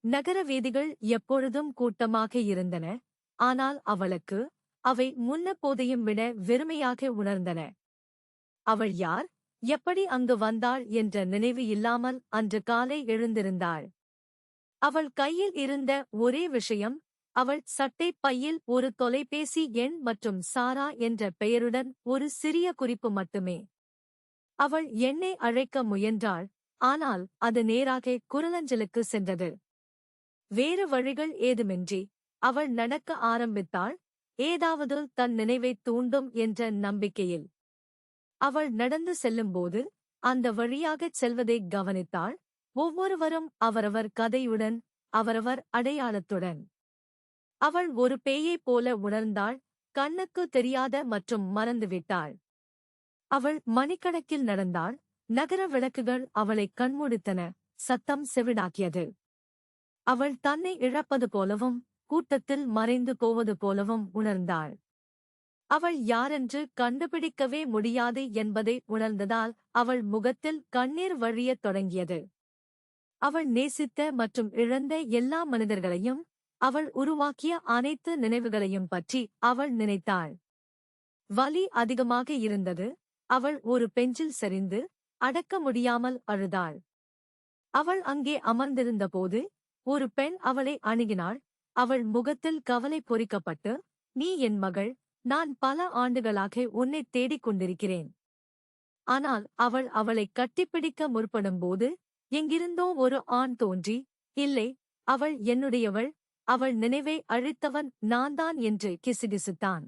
நகர வீதிகள் எப்பொழுதும் கூட்டமாக இருந்தன. ஆனால் அவளுக்கு அவை முன்னெப்போதையும் விட வெறுமையாக உணர்ந்தன. அவள் யார், எப்படி அங்கு வந்தாள் என்ற நினைவு இல்லாமல் அன்று காலை எழுந்திருந்தாள். அவள் கையில் இருந்த ஒரே விஷயம், அவள் சட்டைப் பையில் ஒரு தொலைபேசி எண் மற்றும் சாரா என்ற பெயருடன் ஒரு சிறிய குறிப்பு மட்டுமே. அவள் எண்ணை அழைக்க முயன்றாள், ஆனால் அது நேராக குரலஞ்சலுக்கு சென்றது. வேறு வழிகள் ஏதுமின்றி அவள் நடக்க ஆரம்பித்தாள், ஏதாவது தன் நினைவைத் தூண்டும் என்ற நம்பிக்கையில். அவள் நடந்து செல்லும்போது அந்த வழியாகச் செல்வதைக் கவனித்தாள். ஒவ்வொருவரும் அவரவர் கதையுடன், அவரவர் அடையாளத்துடன். அவள் ஒரு பேயைப் போல உணர்ந்தாள், கண்ணுக்கு தெரியாத மற்றும் மறந்துவிட்டாள். அவள் மணிக்கணக்கில் நடந்தாள். நகர விளக்குகள் அவளைக் கண்மூடித்தன, சத்தம் செவிடாக்கியது. அவள் தன்னை இழப்பது போலவும் கூட்டத்தில் மறைந்து போவது போலவும் உணர்ந்தாள். அவள் யாரென்று கண்டுபிடிக்கவே முடியாது என்பதை உணர்ந்ததால் அவள் முகத்தில் கண்ணீர் வழியத் தொடங்கியது. அவள் நேசித்த மற்றும் இழந்த எல்லா மனிதர்களையும், அவள் உருவாக்கிய அனைத்து நினைவுகளையும் பற்றி அவள் நினைத்தாள். வலி அதிகமாக இருந்தது. அவள் ஒரு பெஞ்சில் சரிந்து அடக்க முடியாமல் அழுதாள். அவள் அங்கே அமர்ந்திருந்தபோது ஒரு பெண் அவளை அணுகினாள். அவள் முகத்தில் கவலை பொறிக்கப்பட்டு, நீ என் மகள், நான் பல ஆண்டுகளாக உன்னைத் தேடிக் கொண்டிருக்கிறேன். ஆனால் அவள் அவளைக் கட்டிப்பிடிக்க முற்படும்போது எங்கிருந்தோ ஒரு ஆண் தோன்றி, இல்லை, அவள் என்னுடையவள், அவள் நினைவை அழித்தவன் நான்தான் என்று கிசுகிசுத்தான்.